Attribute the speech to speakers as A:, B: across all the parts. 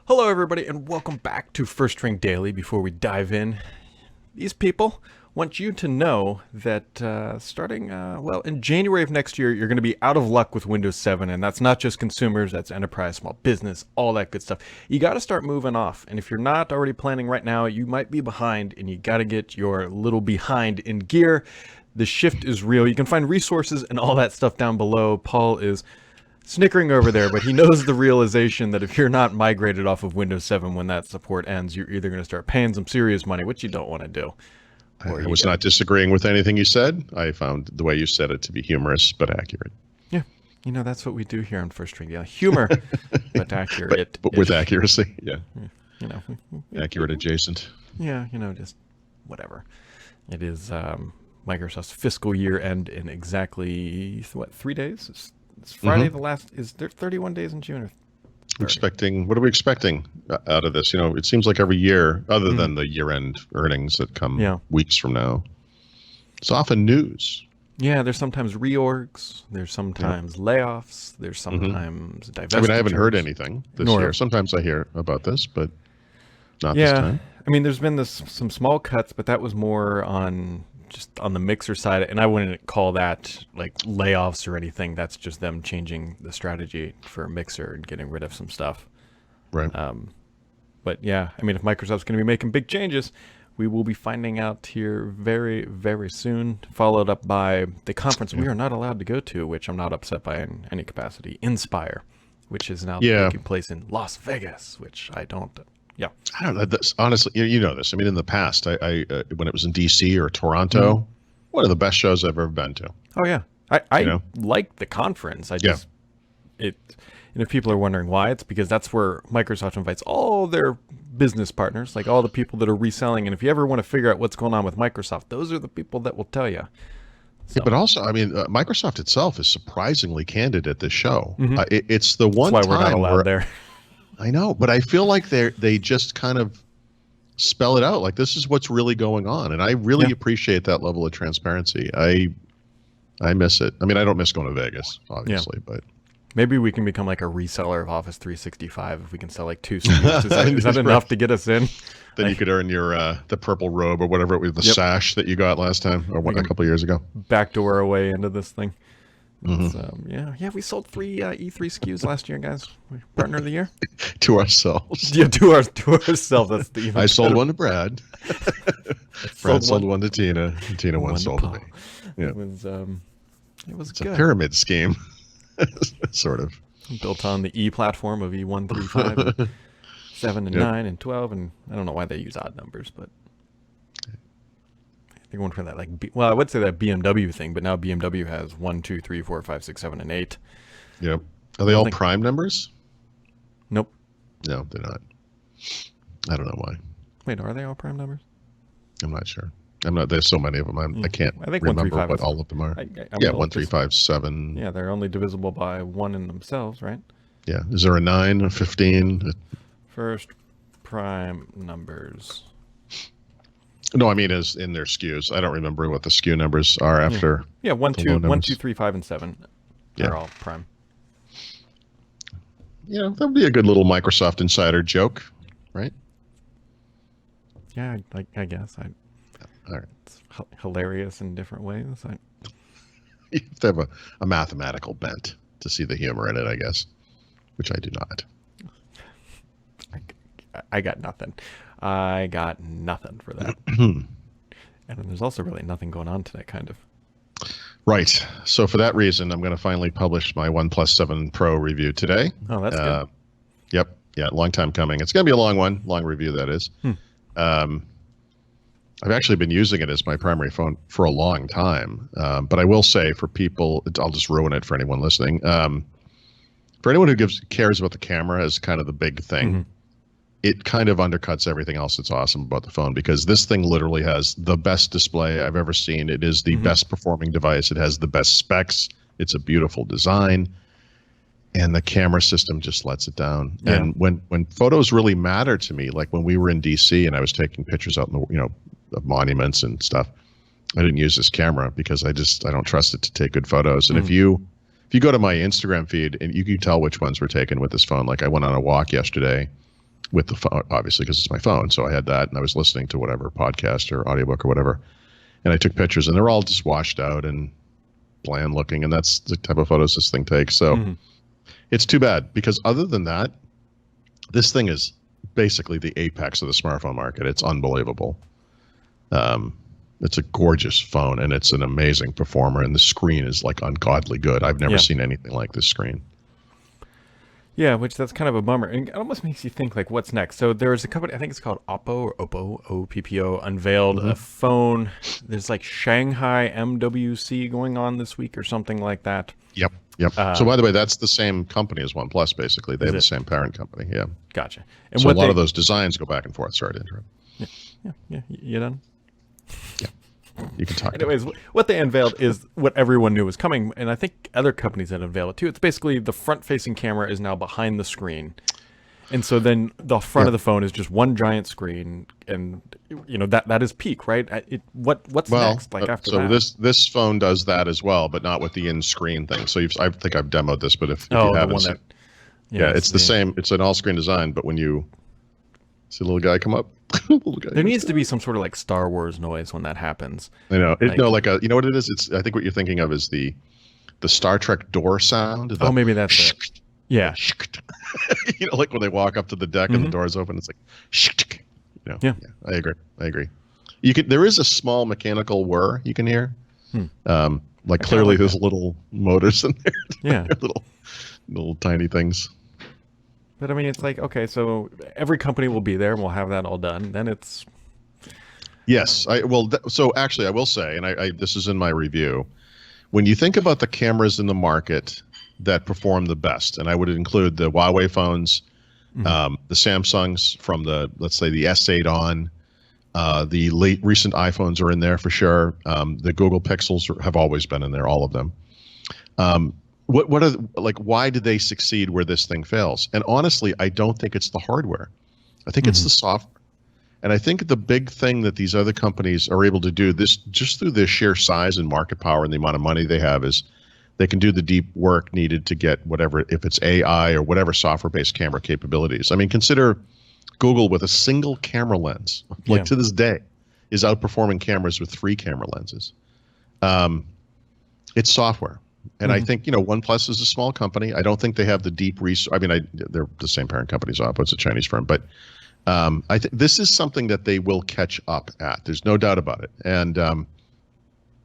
A: Hello, everybody, and welcome back to First Ring Daily. Before we dive in, these people want you to know that starting, in January of next year, you're going to be out of luck with Windows 7, and that's not just consumers, that's enterprise, small business, all that good stuff. You got to start moving off, and if you're not already planning right now, you might be behind, and you got to get your little behind in gear. The shift is real. You can find resources and all that stuff down below. Paul is snickering over there, but he knows the realization that if you're not migrated off of Windows 7 when that support ends, you're either going to start paying some serious money, which you don't want to do.
B: I was not disagreeing with anything you said. I found the way you said it to be humorous but accurate.
A: Yeah, that's what we do here on First Ring. Yeah, humor, but accurate.
B: but with accuracy, yeah.
A: We,
B: accurate adjacent.
A: Yeah, just whatever. It is Microsoft's fiscal year end in exactly, 3 days? It's Friday the last. Is there 31 days in June?
B: What are we expecting out of this? It seems like every year, other than the year-end earnings that come weeks from now, it's often news.
A: Yeah, there's sometimes reorgs. There's sometimes layoffs. There's sometimes divestitures.
B: I haven't heard anything this year. Sometimes I hear about this, but not this time.
A: There's been some small cuts, but that was more on the Mixer side, and I wouldn't call that like layoffs or anything. That's just them changing the strategy for Mixer and getting rid of some stuff.
B: Right.
A: But yeah, if Microsoft's going to be making big changes, we will be finding out here very, very soon, followed up by the conference we are not allowed to go to, which I'm not upset by in any capacity, Inspire, which is now taking place in Las Vegas, which I don't... Yeah,
B: I don't know. This, honestly, you know this. In the past, I when it was in DC or Toronto, one of the best shows I've ever been to.
A: Oh yeah, I like the conference. And if people are wondering why, it's because that's where Microsoft invites all their business partners, like all the people that are reselling. And if you ever want to figure out what's going on with Microsoft, those are the people that will tell you. So.
B: Yeah, but also, Microsoft itself is surprisingly candid at this show. It's the one
A: that's why
B: time
A: we're not allowed there.
B: I know, but I feel like they just kind of spell it out. Like, this is what's really going on. And I really appreciate that level of transparency. I miss it. I don't miss going to Vegas, obviously, but
A: maybe we can become like a reseller of Office 365 if we we can sell like 2 SKUs. Is that enough to get us in?
B: Then you could earn your the purple robe or whatever it was, the sash that you got last time or a couple of years ago.
A: Backdoor our way into this thing. We sold 3 E3 SKUs last year, guys. We partner of the year
B: to ourselves.
A: Yeah, to ourselves. That's the.
B: I sold one to Brad. Brad sold one to Tina. And Tina one sold to me. Yeah,
A: it was
B: it's
A: good.
B: A pyramid scheme, sort of
A: built on the E platform of E135, 7 and 9 and 12, and I don't know why they use odd numbers, but. They're going for that I would say that BMW thing, but now BMW has 1, 2, 3, 4, 5, 6, 7, and 8.
B: Yep. Are they all prime numbers?
A: Nope.
B: No, they're not. I don't know why.
A: Wait, are they all prime numbers?
B: I'm not sure. There's so many of them. I can't remember what all of them are. 1, 3, 5, 7.
A: Yeah, they're only divisible by 1 in themselves, right?
B: Yeah. Is there a 9, a 15?
A: First prime numbers.
B: No, as in their SKUs. I don't remember what the SKU numbers are after.
A: Yeah, 1, 2, 3, 5, and 7. They're all prime.
B: That would be a good little Microsoft insider joke, right?
A: Yeah, I guess.
B: All right.
A: It's hilarious in different ways.
B: You have to have a mathematical bent to see the humor in it, I guess, which I do not.
A: I got nothing. I got nothing for that. And there's also really nothing going on today, kind of.
B: Right. So for that reason, I'm going to finally publish my OnePlus 7 Pro review today.
A: Oh, that's good.
B: Yep. Yeah, long time coming. It's going to be a long review, that is. I've actually been using it as my primary phone for a long time. But I will say for people, I'll just ruin it for anyone listening. For anyone who cares about the camera as kind of the big thing, it kind of undercuts everything else that's awesome about the phone, because this thing literally has the best display I've ever seen. It is the best performing device. It has the best specs. It's a beautiful design. And the camera system just lets it down. Yeah. And when photos really matter to me, like when we were in DC and I was taking pictures out in the, of monuments and stuff, I didn't use this camera because I don't trust it to take good photos. And if you go to my Instagram feed, and you can tell which ones were taken with this phone. Like I went on a walk yesterday with the phone, obviously, because it's my phone. So I had that, and I was listening to whatever podcast or audiobook or whatever, and I took pictures, and they're all just washed out and bland looking, and that's the type of photos this thing takes. So it's too bad, because other than that, this thing is basically the apex of the smartphone market. It's unbelievable. It's a gorgeous phone, and it's an amazing performer, and the screen is like ungodly good. I've never seen anything like this screen.
A: Yeah, which that's kind of a bummer. And it almost makes you think, like, what's next? So there's a company, I think it's called Oppo or Oppo, OPPO, unveiled a phone. There's like Shanghai MWC going on this week or something like that.
B: Yep. So by the way, that's the same company as OnePlus, basically. They have the same parent company, yeah.
A: Gotcha. And
B: so a lot of those designs go back and forth. Sorry to interrupt.
A: Yeah. You done?
B: Yeah. You can talk.
A: Anyways, what they unveiled is what everyone knew was coming, and I think other companies had unveiled it too. It's basically the front-facing camera is now behind the screen, and so then the front of the phone is just one giant screen, and that is peak, right? What's next? Like after that?
B: So this phone does that as well, but not with the in-screen thing. So I think I've demoed this, but if you haven't, it's the same. It's an all-screen design, but when you see the little guy come up.
A: There needs to be some sort of like Star Wars noise when that happens.
B: I know. You know what it is? It's I think what you're thinking of is the Star Trek door sound.
A: Maybe that's it. Yeah.
B: Like when they walk up to the deck and the doors open, it's like Yeah, I agree. There is a small mechanical whir you can hear. Clearly there's little motors in there.
A: Yeah.
B: little tiny things.
A: But I mean, it's like, okay, so every company will be there and we'll have that all done. Then it's...
B: Yes. So actually, I will say, and this is in my review, when you think about the cameras in the market that perform the best, and I would include the Huawei phones, the Samsungs from let's say the S8 on, the recent iPhones are in there for sure. The Google Pixels have always been in there, all of them. What are why did they succeed where this thing fails? And honestly, I don't think it's the hardware. I think it's the software. And I think the big thing that these other companies are able to do this just through their sheer size and market power and the amount of money they have is they can do the deep work needed to get whatever, if it's AI or whatever software-based camera capabilities. I mean, consider Google with a single camera lens, to this day, is outperforming cameras with 3 camera lenses. It's software. And I think, OnePlus is a small company. I don't think they have the deep research. I mean, they're the same parent company as Oppo. It's a Chinese firm. But I think this is something that they will catch up at. There's no doubt about it. And I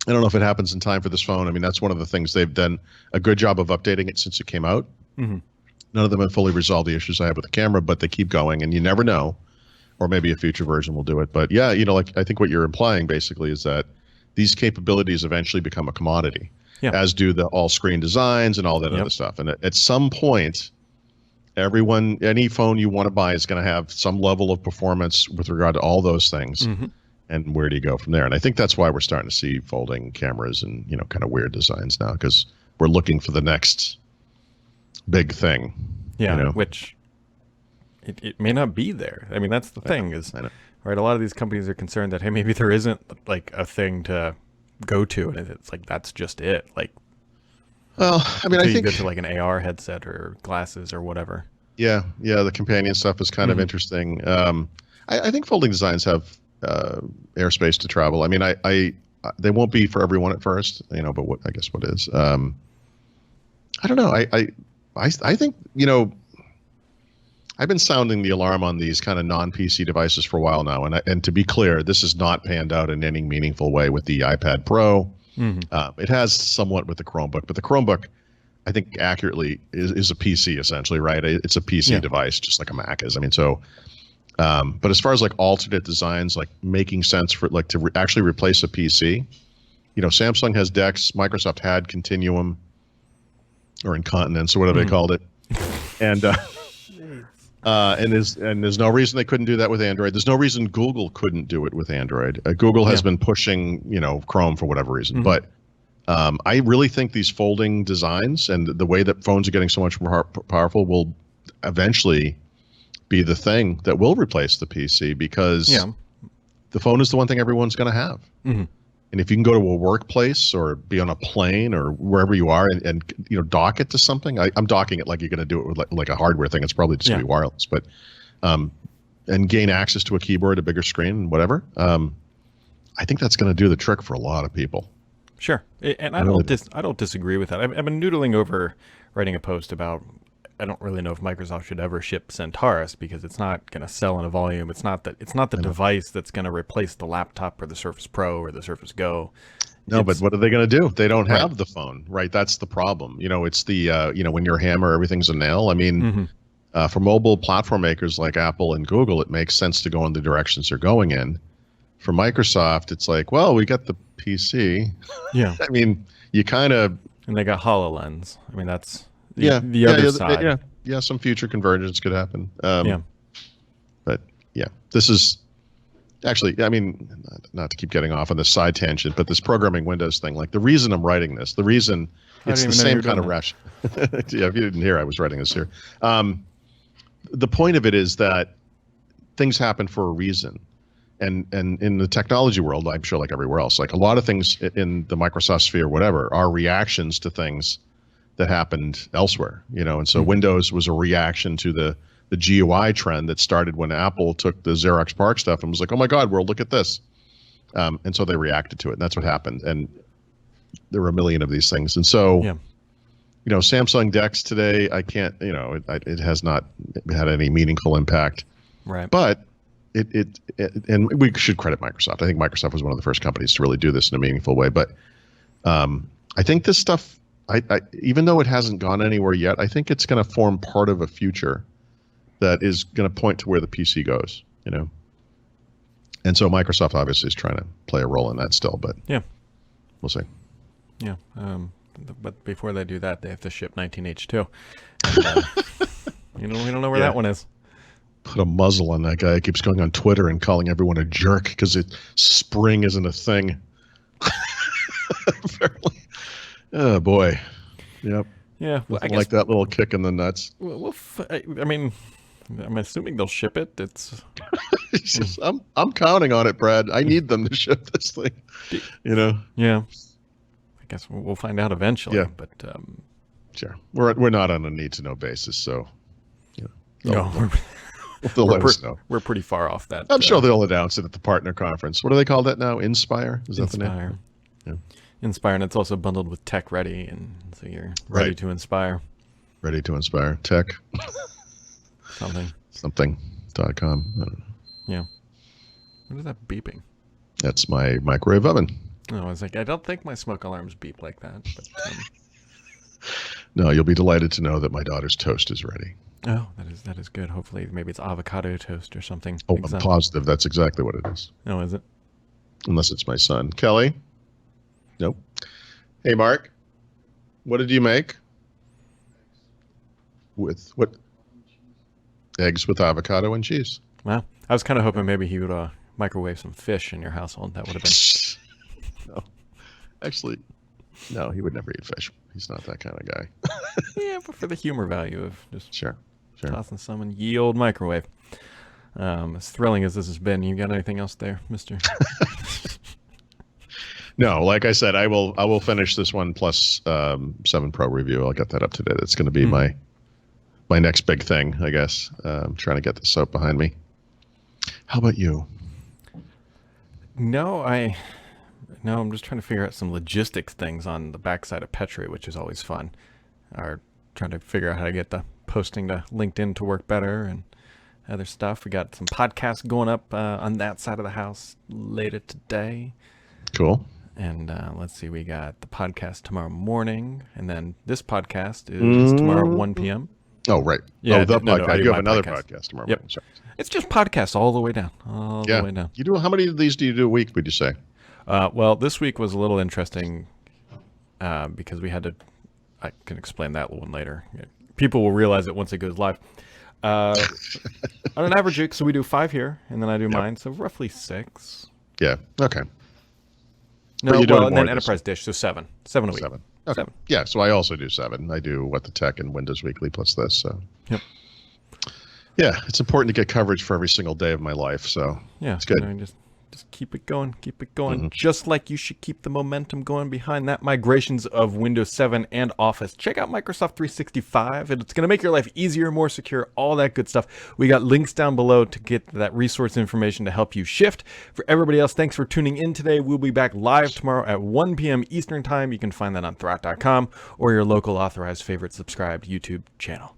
B: don't know if it happens in time for this phone. I mean, that's one of the things they've done a good job of updating it since it came out. None of them have fully resolved the issues I have with the camera, but they keep going. And you never know. Or maybe a future version will do it. But yeah, I think what you're implying basically is that these capabilities eventually become a commodity. As do the all-screen designs and all that other stuff. And at some point, any phone you want to buy is going to have some level of performance with regard to all those things. And where do you go from there? And I think that's why we're starting to see folding cameras and kind of weird designs now, because we're looking for the next big thing.
A: Which it may not be there. I mean, that's the thing is, right? A lot of these companies are concerned that, hey, maybe there isn't like a thing to go to, and it's like that's just it. Like,
B: well, I mean, I think
A: you go to like an AR headset or glasses or whatever.
B: Yeah, the companion stuff is kind of interesting. I think folding designs have airspace to travel. I mean, they won't be for everyone at first, but what is? I don't know. I think I've been sounding the alarm on these kind of non-PC devices for a while now, and to be clear, this is not panned out in any meaningful way with the iPad Pro. It has somewhat with the Chromebook, but the Chromebook, I think, accurately is a PC essentially, right? It's a PC device, just like a Mac is. I mean, so, but as far as like alternate designs, like making sense for to actually replace a PC, Samsung has DeX, Microsoft had Continuum or Incontinence or whatever they called it, and. And there's no reason they couldn't do that with Android. There's no reason Google couldn't do it with Android. Google has been pushing, Chrome for whatever reason. But I really think these folding designs and the way that phones are getting so much more powerful will eventually be the thing that will replace the PC, because the phone is the one thing everyone's going to have. And if you can go to a workplace or be on a plane or wherever you are and dock it to something, I'm docking it like you're going to do it with like a hardware thing. It's probably just going to be wireless. But and gain access to a keyboard, a bigger screen, whatever. I think that's going to do the trick for a lot of people.
A: Sure, and I don't disagree with that. I've been noodling over writing a post about. I don't really know if Microsoft should ever ship Centaurus because it's not going to sell in a volume. It's not the device that's going to replace the laptop or the Surface Pro or the Surface Go.
B: No, but what are they going to do? They don't have the phone, right? That's the problem. It's the when you're a hammer, everything's a nail. I mean, for mobile platform makers like Apple and Google, it makes sense to go in the directions they're going in. For Microsoft, it's like, well, we got the PC.
A: Yeah.
B: I mean, you kind of...
A: And they got HoloLens. I mean, that's the other side.
B: Yeah, some future convergence could happen.
A: Yeah.
B: But, yeah, this is... Actually, I mean, not to keep getting off on this side tangent, but this programming Windows thing, like the reason I'm writing this, the reason it's the same kind of rush. Yeah, if you didn't hear, I was writing this here. The point of it is that things happen for a reason. And in the technology world, I'm sure like everywhere else, like a lot of things in the Microsoft sphere, whatever, are reactions to things that happened elsewhere, and so Windows was a reaction to the GUI trend that started when Apple took the Xerox PARC stuff and was like, oh my God, world, look at this. And so they reacted to it, and that's what happened. And there were a million of these things. And so, Samsung DeX today, I can't, it has not had any meaningful impact.
A: Right.
B: But and we should credit Microsoft. I think Microsoft was one of the first companies to really do this in a meaningful way. But I think this stuff, even though it hasn't gone anywhere yet, I think it's going to form part of a future that is going to point to where the PC goes, And so Microsoft obviously is trying to play a role in that still, but we'll see.
A: Yeah. But before they do that, they have to ship 19H2. And, we don't know where that one is.
B: Put a muzzle on that guy. He keeps going on Twitter and calling everyone a jerk because spring isn't a thing. Apparently. Oh, boy. Yep.
A: Yeah. Well, I guess,
B: like that little kick in the nuts.
A: I mean, I'm assuming they'll ship it. It's
B: just, I'm counting on it, Brad. I need them to ship this thing.
A: Yeah. I guess we'll find out eventually.
B: Yeah.
A: But
B: sure. We're not on a need to know basis, so
A: no.
B: They'll let us know.
A: We're pretty far off that.
B: I'm sure they'll announce it at the partner conference. What do they call that now? Inspire? Is that the name?
A: Yeah. Inspire, and it's also bundled with Tech Ready, and so you're ready to inspire.
B: Ready to inspire. Tech. Something.com. I don't know.
A: Yeah. What is that beeping?
B: That's my microwave oven.
A: No, I was like, I don't think my smoke alarms beep like that. But,
B: no, you'll be delighted to know that my daughter's toast is ready.
A: Oh, that is good. Hopefully, maybe it's avocado toast or something.
B: Oh, I'm positive that's exactly what it is.
A: Oh, is it?
B: Unless it's my son. Kelly? Nope. Hey, Mark. What did you make? With what? Eggs with avocado and cheese.
A: Wow. I was kind of hoping maybe he would microwave some fish in your household. That would have been...
B: No. Actually, no, he would never eat fish. He's not that kind of guy.
A: Yeah, but for the humor value of just
B: sure.
A: tossing some in ye old microwave. As thrilling as this has been, you got anything else there, mister?
B: No, like I said, I will finish this OnePlus 7 Pro review. I'll get that up to date. It's going to be my next big thing, I guess. I'm trying to get this out behind me. How about you?
A: No, I'm just trying to figure out some logistics things on the backside of Petri, which is always fun. Or trying to figure out how to get the posting to LinkedIn to work better and other stuff. We got some podcasts going up on that side of the house later today.
B: Cool.
A: And let's see, we got the podcast tomorrow morning, and then this podcast is tomorrow at 1 p.m.
B: Oh, right.
A: Yeah,
B: podcast.
A: No,
B: you have another podcast tomorrow morning. Sorry.
A: It's just podcasts all the way down. All the way down.
B: You do, how many of these do you do a week, would you say?
A: Well, this week was a little interesting because we had to, I can explain that one later. People will realize it once it goes live. On an average week, so we do 5 here, and then I do mine, so roughly 6.
B: Yeah, okay.
A: No, well, and then Enterprise Dish, so 7. 7 a week.
B: 7. Okay.
A: 7.
B: Yeah, so I also do 7. I do What the Tech and Windows Weekly plus this. So.
A: Yep.
B: Yeah, it's important to get coverage for every single day of my life. So
A: yeah,
B: it's good.
A: Just Just keep it going, just like you should keep the momentum going behind that migrations of Windows 7 and Office. Check out Microsoft 365, and it's going to make your life easier, more secure, all that good stuff. We got links down below to get that resource information to help you shift. For everybody else, thanks for tuning in today. We'll be back live tomorrow at 1 p.m. Eastern Time. You can find that on Thurrott.com or your local authorized favorite subscribed YouTube channel.